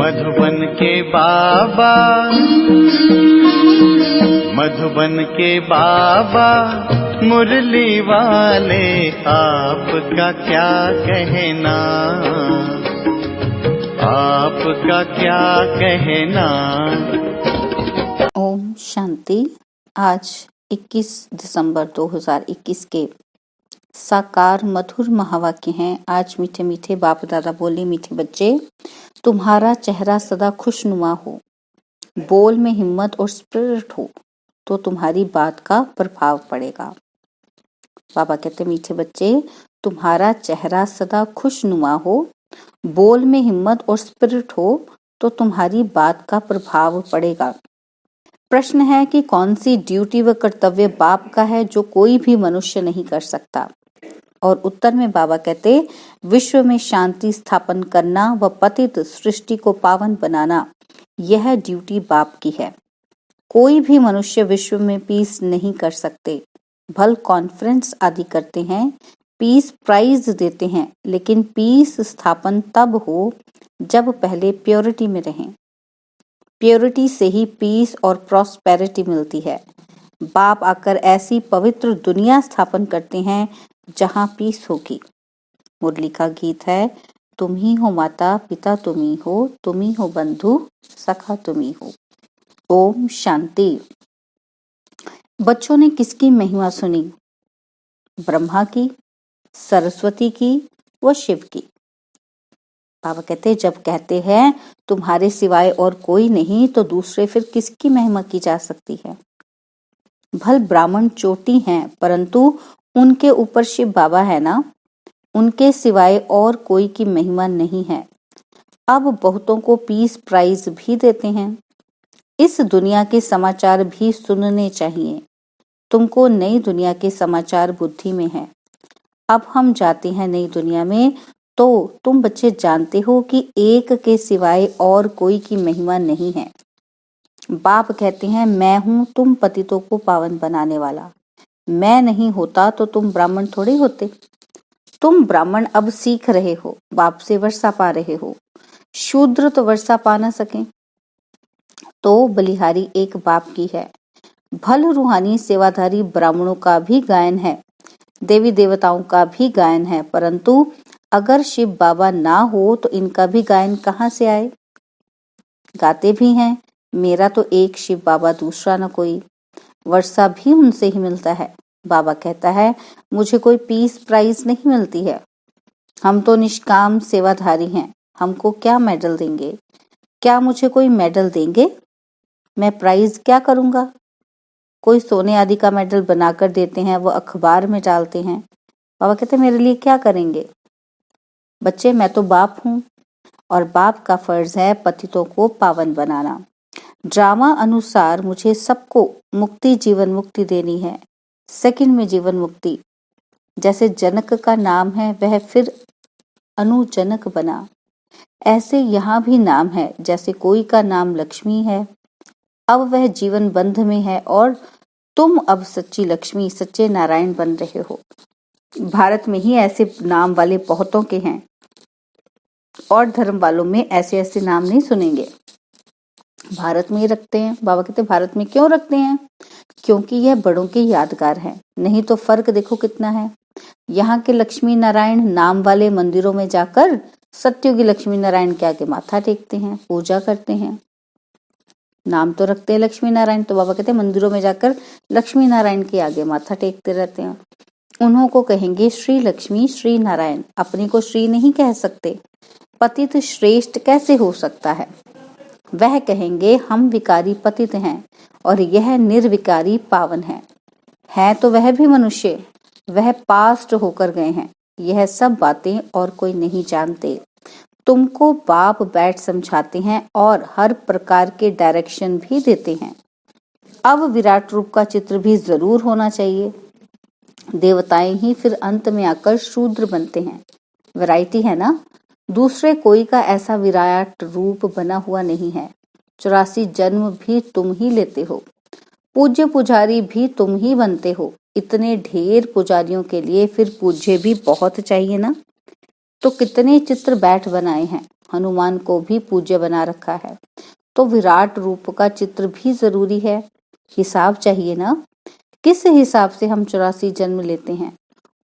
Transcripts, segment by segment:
मधुबन के बाबा, मधुबन के बाबा मुरली वाले, आपका क्या कहना, आपका क्या कहना। ओम शांति। आज 21 दिसंबर 2021 के साकार मधुर महावाक्य हैं। आज मीठे मीठे बाप दादा बोले, मीठे बच्चे, तुम्हारा चेहरा सदा खुशनुमा हो, बोल में हिम्मत और स्पिरिट हो, तो तुम्हारी बात का प्रभाव पड़ेगा। बाबा कहते, मीठे बच्चे, तुम्हारा चेहरा सदा खुशनुमा हो, बोल में हिम्मत और स्पिरिट हो, तो तुम्हारी बात का प्रभाव पड़ेगा। प्रश्न है कि कौन सी ड्यूटी व कर्तव्य बाप का है जो कोई भी मनुष्य नहीं कर सकता। और उत्तर में बाबा कहते, विश्व में शांति स्थापन करना व पतित सृष्टि को पावन बनाना, यह ड्यूटी बाप की है। कोई भी मनुष्य विश्व में पीस नहीं कर सकते। भल कॉन्फ्रेंस आदि करते हैं, पीस प्राइज देते हैं, लेकिन पीस स्थापन तब हो जब पहले प्योरिटी में रहें। प्योरिटी से ही पीस और प्रॉस्पेरिटी मिलती है। बाप आकर ऐसी पवित्र दुनिया स्थापन करते हैं जहां पीस होगी। मुरली का गीत है, तुम ही हो माता पिता, तुम ही हो बंधु सखा, तुम ही हो। ओम शांति। बच्चों ने किसकी महिमा सुनी? ब्रह्मा की, सरस्वती की व शिव की। बाबा कहते, जब कहते हैं तुम्हारे सिवाय और कोई नहीं, तो दूसरे फिर किसकी महिमा की जा सकती है? भल ब्राह्मण चोटी हैं, परंतु उनके ऊपर शिव बाबा है ना, उनके सिवाय और कोई की महिमा नहीं है। अब बहुतों को पीस प्राइज भी देते हैं। इस दुनिया के समाचार भी सुनने चाहिए। तुमको नई दुनिया के समाचार बुद्धि में है। अब हम जाते हैं नई दुनिया में, तो तुम बच्चे जानते हो कि एक के सिवाय और कोई की महिमा नहीं है। बाप कहते हैं, मैं हूं तुम पतितों को पावन बनाने वाला। मैं नहीं होता तो तुम ब्राह्मण थोड़े होते। तुम ब्राह्मण अब सीख रहे हो, बाप से वर्षा पा रहे हो। शूद्र तो वर्षा पा न सके, तो बलिहारी एक बाप की है। भल रूहानी सेवाधारी ब्राह्मणों का भी गायन है, देवी देवताओं का भी गायन है, परंतु अगर शिव बाबा ना हो तो इनका भी गायन कहाँ से आए? गाते भी हैं, मेरा तो एक शिव बाबा दूसरा न कोई। वर्षा भी उनसे ही मिलता है। बाबा कहता है, मुझे कोई पीस प्राइज नहीं मिलती है। हम तो निष्काम सेवाधारी हैं, हमको क्या मेडल देंगे? क्या मुझे कोई मेडल देंगे? मैं प्राइज क्या करूंगा? कोई सोने आदि का मेडल बनाकर देते हैं, वो अखबार में डालते हैं। बाबा कहते, मेरे लिए क्या करेंगे? बच्चे, मैं तो बाप हूँ और बाप का फर्ज है पतितों को पावन बनाना। ड्रामा अनुसार मुझे सबको मुक्ति, जीवन मुक्ति देनी है। सेकंड में जीवन मुक्ति। जैसे जनक का नाम है, वह फिर अनुजनक बना, ऐसे यहाँ भी नाम है। जैसे कोई का नाम लक्ष्मी है, अब वह जीवन बंध में है, और तुम अब सच्ची लक्ष्मी, सच्चे नारायण बन रहे हो। भारत में ही ऐसे नाम वाले बहुतों के हैं, और धर्म वालों में ऐसे ऐसे नाम नहीं सुनेंगे। भारत में ही रखते हैं। बाबा कहते, भारत में क्यों रखते हैं? क्योंकि यह बड़ों के यादगार है। नहीं तो फर्क देखो कितना है। यहाँ के लक्ष्मी नारायण नाम वाले मंदिरों में जाकर सत्युगी लक्ष्मी नारायण के आगे माथा टेकते हैं, पूजा करते हैं। नाम तो रखते हैं लक्ष्मी नारायण, तो बाबा कहते हैं मंदिरों में जाकर लक्ष्मी नारायण के आगे माथा टेकते रहते हैं। उन्हों को कहेंगे श्री लक्ष्मी श्री नारायण, अपनी को श्री नहीं कह सकते। पतित श्रेष्ठ कैसे हो सकता है? वह कहेंगे हम विकारी पतित हैं और यह निर्विकारी पावन है तो वह भी मनुष्य, वह पास्ट होकर गए हैं। यह सब बातें और कोई नहीं जानते। तुमको बाप बैठ समझाते हैं और हर प्रकार के डायरेक्शन भी देते हैं। अब विराट रूप का चित्र भी जरूर होना चाहिए। देवताएं ही फिर अंत में आकर शूद्र बनते हैं। वैरायटी है ना। दूसरे कोई का ऐसा विराट रूप बना हुआ नहीं है। 84 जन्म भी तुम ही लेते हो, पूज्य पुजारी भी तुम ही बनते हो। इतने ढेर पुजारियों के लिए फिर पूज्य भी बहुत चाहिए ना। तो कितने चित्र बैठ बनाए हैं। हनुमान को भी पूज्य बना रखा है, तो विराट रूप का चित्र भी जरूरी है। हिसाब चाहिए ना, किस हिसाब से हम 84 जन्म लेते हैं।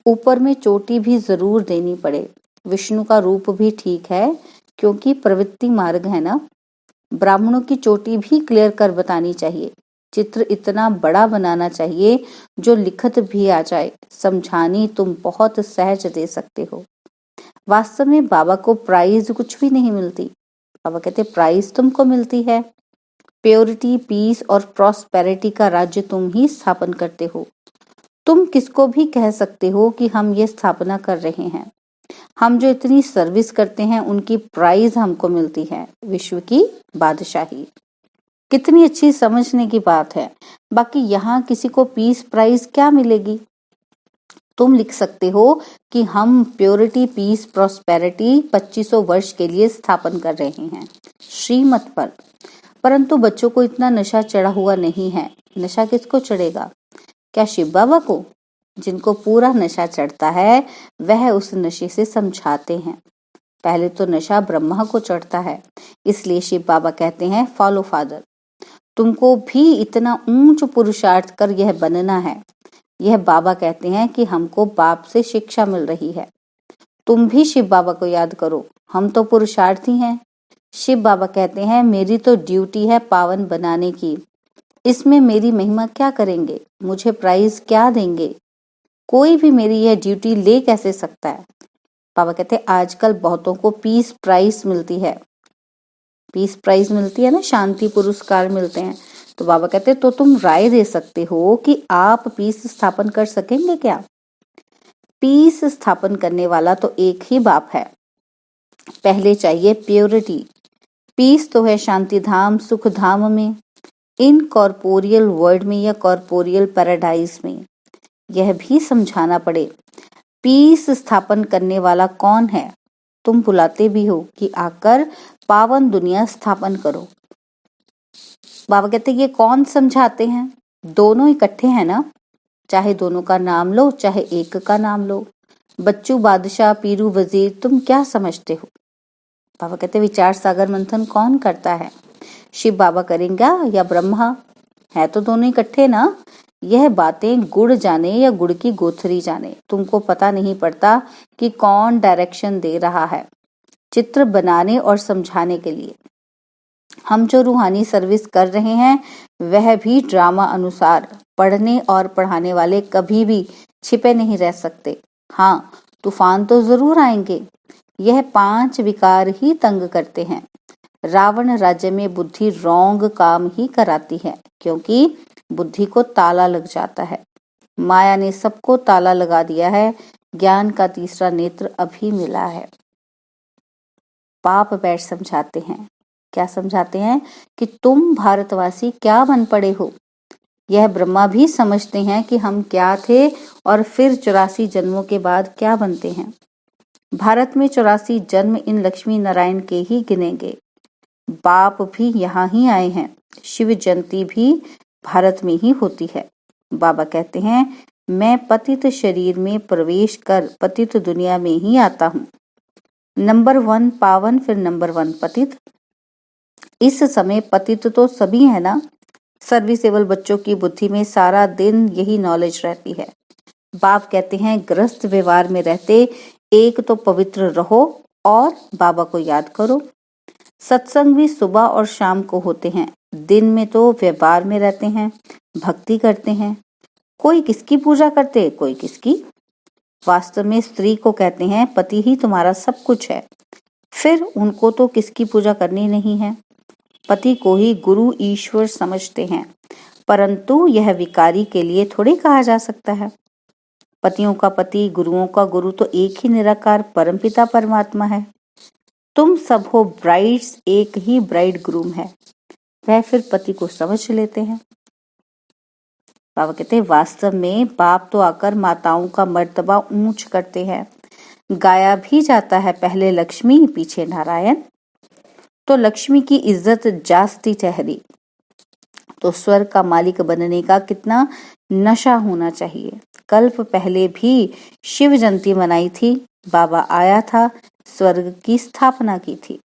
ऊपर में चोटी भी जरूर देनी पड़े। विष्णु का रूप भी ठीक है, क्योंकि प्रवृत्ति मार्ग है ना। ब्राह्मणों की चोटी भी क्लियर कर बतानी चाहिए। चित्र इतना बड़ा बनाना चाहिए जो लिखत भी आ जाए। समझानी तुम बहुत सहज दे सकते हो। वास्तव में बाबा को प्राइज कुछ भी नहीं मिलती। बाबा कहते प्राइज तुमको मिलती है। प्योरिटी, पीस और प्रॉस्पेरिटी का राज्य तुम ही स्थापन करते हो। तुम किसको भी कह सकते हो कि हम ये स्थापना कर रहे हैं। हम जो इतनी सर्विस करते हैं उनकी प्राइज हमको मिलती है, विश्व की बादशाही। कितनी अच्छी समझने की बात है। बाकी यहाँ किसी को पीस प्राइज क्या मिलेगी। तुम लिख सकते हो कि हम प्योरिटी, पीस, प्रॉस्पेरिटी 2500 वर्ष के लिए स्थापन कर रहे हैं श्रीमत पर। परंतु बच्चों को इतना नशा चढ़ा हुआ नहीं है। नशा किसको चढ़ेगा? क्या शिव बाबा को? जिनको पूरा नशा चढ़ता है वह उस नशे से समझाते हैं। पहले तो नशा ब्रह्मा को चढ़ता है, इसलिए शिव बाबा कहते हैं फॉलो फादर। तुमको भी इतना ऊंच पुरुषार्थ कर यह बनना है। यह बाबा कहते हैं कि हमको बाप से शिक्षा मिल रही है। तुम भी शिव बाबा को याद करो, हम तो पुरुषार्थी हैं। शिव बाबा कहते हैं मेरी तो ड्यूटी है पावन बनाने की। इसमें मेरी महिमा क्या करेंगे? मुझे प्राइज क्या देंगे? कोई भी मेरी यह ड्यूटी ले कैसे सकता है? बाबा कहते हैं आजकल बहुतों को पीस प्राइज मिलती है। पीस प्राइज मिलती है ना, शांति पुरस्कार मिलते हैं। तो बाबा कहते हैं तो तुम राय दे सकते हो कि आप पीस स्थापन कर सकेंगे क्या? पीस स्थापन करने वाला तो एक ही बाप है। पहले चाहिए प्योरिटी। पीस तो है शांति धाम, सुख धाम में, इन कॉर्पोरियल वर्ल्ड में या कॉर्पोरियल पैराडाइज में। यह भी समझाना पड़े पीस स्थापन करने वाला कौन है। तुम बुलाते भी हो कि आकर पावन दुनिया स्थापन करो। बाबा कहते ये कौन समझाते हैं? दोनों इकट्ठे हैं ना। चाहे दोनों का नाम लो, चाहे एक का नाम लो। बच्चू, बादशाह, पीरू, वजीर, तुम क्या समझते हो? बाबा कहते विचार सागर मंथन कौन करता है? शिव बाबा करेंगे या ब्रह्मा? है तो दोनों इकट्ठे ना। यह बातें गुड़ जाने या गुड़ की गोथरी जाने, तुमको पता नहीं पड़ता कि कौन डायरेक्शन दे रहा है चित्र बनाने और समझाने के लिए। हम जो रूहानी सर्विस कर रहे हैं वह भी ड्रामा अनुसार। पढ़ने और पढ़ाने वाले कभी भी छिपे नहीं रह सकते। हाँ, तूफान तो जरूर आएंगे। यह 5 विकार ही तंग करते हैं। रावण राज्य में बुद्धि रॉन्ग काम ही कराती है, क्योंकि बुद्धि को ताला लग जाता है। माया ने सबको ताला लगा दिया है। ज्ञान का तीसरा नेत्र अभी मिला है। पाप बैठ समझाते हैं। क्या समझाते हैं? कि तुम भारतवासी क्या बन पड़े हो। यह ब्रह्मा भी समझते हैं कि हम क्या थे और फिर 84 जन्मों के बाद क्या बनते हैं। भारत में 84 जन्म इन लक्ष्मी नारायण के ही गिनेंगे। बाप भी यहाँ ही आए हैं। शिव जयंती भी भारत में ही होती है। बाबा कहते हैं मैं पतित शरीर में प्रवेश कर पतित दुनिया में ही आता हूँ। नंबर 1 पावन, फिर नंबर 1 पतित। इस समय पतित तो सभी है ना। सर्विसेबल बच्चों की बुद्धि में सारा दिन यही नॉलेज रहती है। बाप कहते हैं ग्रस्त व्यवहार में रहते एक तो पवित्र रहो और बाबा को याद करो। सत्संग भी सुबह और शाम को होते हैं। दिन में तो व्यवहार में रहते हैं, भक्ति करते हैं। कोई किसकी पूजा करते, कोई किसकी। वास्तव में स्त्री को कहते हैं पति ही तुम्हारा सब कुछ है। फिर उनको तो किसकी पूजा करनी नहीं है। पति को ही गुरु ईश्वर समझते हैं, परंतु यह विकारी के लिए थोड़ी कहा जा सकता है। पतियों का पति, गुरुओं का गुरु तो एक ही निराकार परमपिता परमात्मा है। तुम सब हो ब्राइड्स, एक ही ब्राइड ग्रूम है। वह फिर पति को समझ लेते हैं। बाबा कहते हैं वास्तव में बाप तो आकर माताओं का मर्तबा ऊंच करते हैं। गाया भी जाता है पहले लक्ष्मी पीछे नारायण। तो लक्ष्मी की इज्जत जास्ती ठहरी तो स्वर्ग का मालिक बनने का कितना नशा होना चाहिए। कल्प पहले भी शिव जयंती मनाई थी। बाबा आया था, स्वर्ग की स्थापना की थी।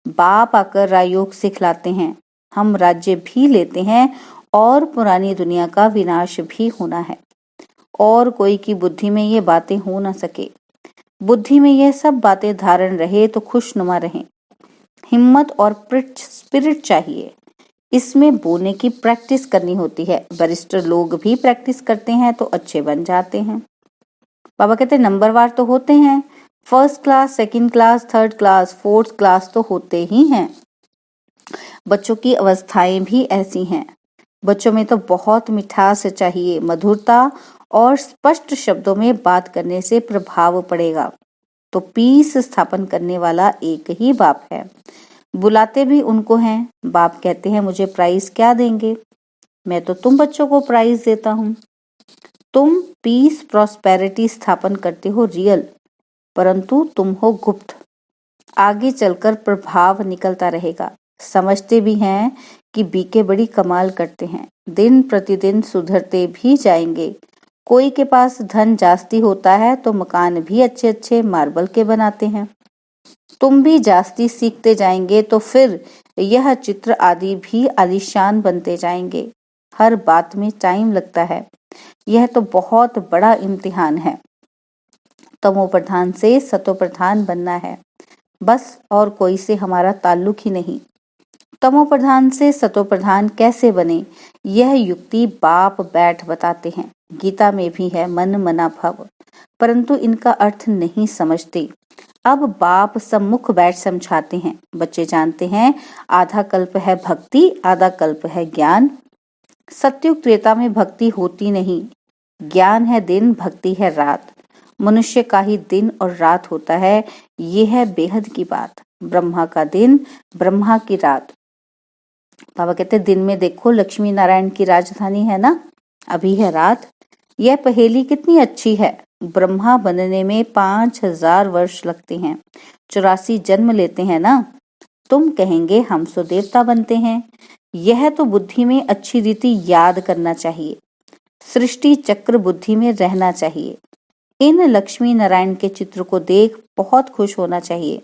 बाप आकर राजयोग सिखलाते हैं, हम राज्य भी लेते हैं और पुरानी दुनिया का विनाश भी होना है। और कोई की बुद्धि में ये बातें हो ना सके। बुद्धि में यह सब बातें धारण रहे तो खुशनुमा रहें। हिम्मत और स्पिरिट चाहिए। इसमें बोलने की प्रैक्टिस करनी होती है। वरिष्ठ लोग भी प्रैक्टिस करते हैं तो अच्छे बन जाते हैं। बाबा कहते नंबरवार तो होते हैं, first class, second class, third class, fourth class तो होते ही हैं। बच्चों की अवस्थाएं भी ऐसी हैं। बच्चों में तो बहुत मिठास चाहिए, मधुरता और स्पष्ट शब्दों में बात करने से प्रभाव पड़ेगा। तो पीस स्थापन करने वाला एक ही बाप है। बुलाते भी उनको हैं। बाप कहते हैं मुझे प्राइज क्या देंगे? मैं तो तुम बच्चों को प्राइज देता हूँ। तुम पीस प्रॉस्पेरिटी स्थापन करते हो रियल, परंतु तुम हो गुप्त। आगे चलकर प्रभाव निकलता रहेगा। समझते भी हैं कि बीके बड़ी कमाल करते हैं, दिन प्रतिदिन सुधरते भी जाएंगे। कोई के पास धन जास्ती होता है तो मकान भी अच्छे अच्छे मार्बल के बनाते हैं। तुम भी जास्ती सीखते जाएंगे तो फिर यह चित्र आदि भी आलीशान बनते जाएंगे। हर बात में टाइम लगता है। यह तो बहुत बड़ा इम्तिहान है। तमो प्रधान से सतो प्रधान बनना है बस, और कोई से हमारा ताल्लुक ही नहीं। तमो प्रधान से सतो प्रधान कैसे बने, यह युक्ति बाप बैठ बताते हैं। गीता में भी है मन मना भव, परंतु इनका अर्थ नहीं समझते। अब बाप सम्मुख बैठ समझाते हैं। बच्चे जानते हैं आधा कल्प है भक्ति, आधा कल्प है ज्ञान। सत्युग त्रेता में भक्ति होती नहीं, ज्ञान है दिन, भक्ति है रात। मनुष्य का ही दिन और रात होता है, ये है बेहद की बात। ब्रह्मा का दिन, ब्रह्मा की रात। बाबा कहते दिन में देखो लक्ष्मी नारायण की राजधानी है ना, अभी है रात। यह पहेली कितनी अच्छी है। ब्रह्मा बनने में 5000 वर्ष लगते हैं, 84 जन्म लेते हैं ना। तुम कहेंगे हम सो देवता बनते हैं। यह तो बुद्धि में अच्छी रीति याद करना चाहिए। सृष्टि चक्र बुद्धि में रहना चाहिए। इन लक्ष्मी नारायण के चित्र को देख बहुत खुश होना चाहिए।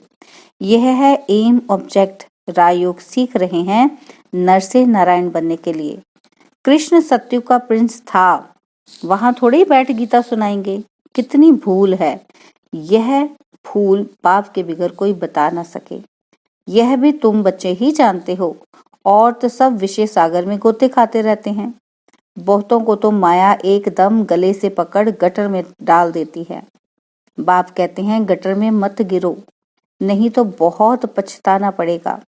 यह है एम ऑब्जेक्ट। राजयोग सीख रहे हैं नर से नारायण बनने के लिए। कृष्ण सत्युग का प्रिंस था, वहां थोड़ी बैठ गीता सुनाएंगे। कितनी भूल है। यह भूल बाप के बिगर कोई बता ना सके। यह भी तुम बच्चे ही जानते हो। और तो सब विषय सागर में गोते खाते रहते हैं। बहुतों को तो माया एकदम गले से पकड़ गटर में डाल देती है। बाप कहते हैं गटर में मत गिरो, नहीं तो बहुत पछताना पड़ेगा।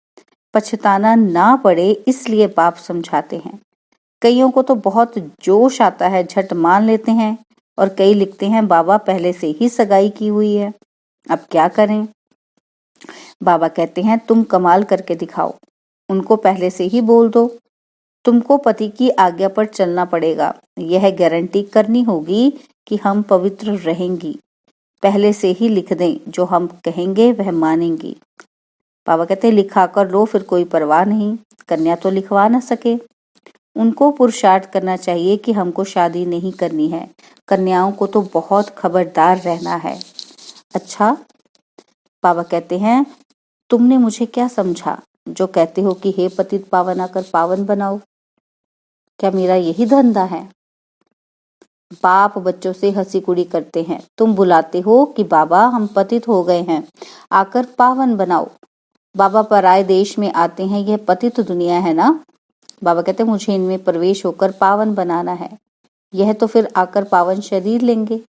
पछताना ना पड़े इसलिए बाप समझाते हैं। कईयों को तो बहुत जोश आता है, झट मान लेते हैं, और कई लिखते हैं बाबा पहले से ही सगाई की हुई है, अब क्या करें। बाबा कहते हैं तुम कमाल करके दिखाओ। उनको पहले से ही बोल दो तुमको पति की आज्ञा पर चलना पड़ेगा। यह गारंटी करनी होगी कि हम पवित्र रहेंगी। पहले से ही लिख दें, जो हम कहेंगे वह मानेंगी। बाबा कहते लिखा कर लो, फिर कोई परवाह नहीं। कन्या तो लिखवा ना सके। उनको पुरुषार्थ करना चाहिए कि हमको शादी नहीं करनी है। कन्याओं को तो बहुत खबरदार रहना है। अच्छा, बाबा कहते हैं तुमने मुझे क्या समझा जो कहते हो कि हे पतित पावन आकर पावन बनाओ? क्या मेरा यही धंधा है? बाप बच्चों से हंसी कुड़ी करते हैं। तुम बुलाते हो कि बाबा हम पतित हो गए हैं, आकर पावन बनाओ। बाबा पराये देश में आते हैं, यह पतित दुनिया है ना। बाबा कहते मुझे इनमें प्रवेश होकर पावन बनाना है। यह तो फिर आकर पावन शरीर लेंगे।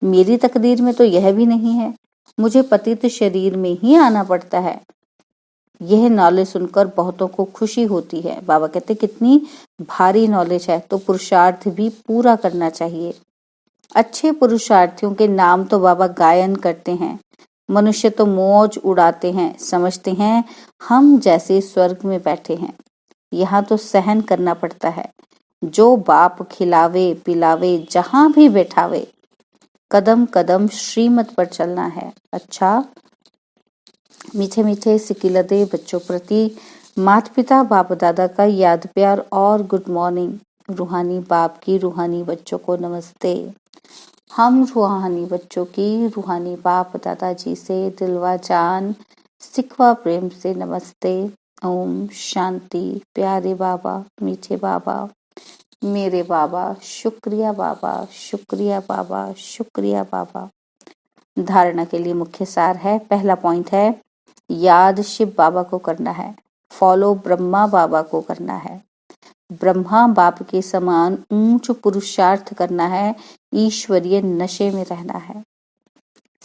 मेरी तकदीर में तो यह भी नहीं है। मुझे पतित शरीर में ही आना पड़ता है। यह नॉलेज सुनकर बहुतों को खुशी होती है। बाबा कहते कितनी भारी नॉलेज है, तो पुरुषार्थ भी पूरा करना चाहिए। अच्छे पुरुषार्थियों के नाम तो बाबा गायन करते हैं। मनुष्य तो मौज उड़ाते हैं, समझते हैं हम जैसे स्वर्ग में बैठे हैं। यहाँ तो सहन करना पड़ता है। जो बाप खिलावे पिलावे, जहां भी बैठावे, कदम कदम श्रीमत पर चलना है। अच्छा, मीठे मीठे सिकिलते बच्चों प्रति माता पिता बाप दादा का याद प्यार और गुड मॉर्निंग। रूहानी बाप की रूहानी बच्चों को नमस्ते। हम रूहानी बच्चों की रूहानी बाप दादाजी से दिलवा जान सिखवा प्रेम से नमस्ते। ओम शांति। प्यारे बाबा, मीठे बाबा, मेरे बाबा, शुक्रिया बाबा, शुक्रिया बाबा, शुक्रिया बाबा। धारणा के लिए मुख्य सार है। पहला पॉइंट है, याद शिव बाबा को करना है, फॉलो ब्रह्मा बाबा को करना है, ब्रह्मा बाप के समान ऊंच पुरुषार्थ करना है, ईश्वरीय नशे में रहना है।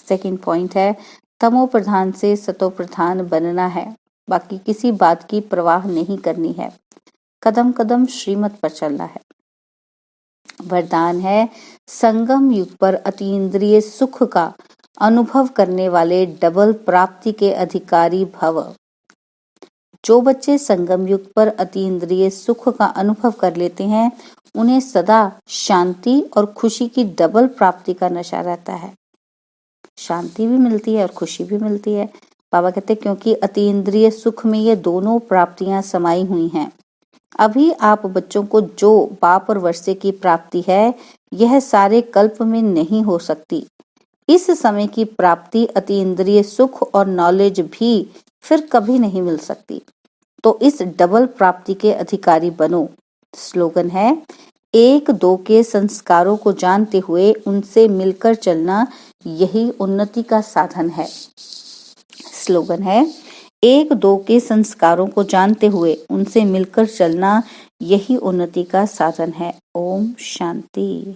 सेकंड पॉइंट है, तमो प्रधान से सतो प्रधान बनना है, बाकी किसी बात की परवाह नहीं करनी है, कदम कदम श्रीमत पर चलना है। वरदान है, संगम युग पर अतीन्द्रिय सुख का अनुभव करने वाले डबल प्राप्ति के अधिकारी भव। जो बच्चे संगम युग पर अतीन्द्रिय सुख का अनुभव कर लेते हैं, उन्हें सदा शांति और खुशी की डबल प्राप्ति का नशा रहता है। शांति भी मिलती है और खुशी भी मिलती है। बाबा कहते हैं क्योंकि अतीन्द्रिय सुख में ये दोनों प्राप्तियां समाई हुई हैं। अभी आप बच्चों को जो बाप और वर्षे की प्राप्ति है, यह सारे कल्प में नहीं हो सकती। इस समय की प्राप्ति अतीन्द्रिय सुख और नॉलेज भी फिर कभी नहीं मिल सकती। तो इस डबल प्राप्ति के अधिकारी बनो। स्लोगन है, एक दो के संस्कारों को जानते हुए उनसे मिलकर चलना यही उन्नति का साधन है। स्लोगन है, एक दो के संस्कारों को जानते हुए उनसे मिलकर चलना यही उन्नति का साधन है। ओम शांति।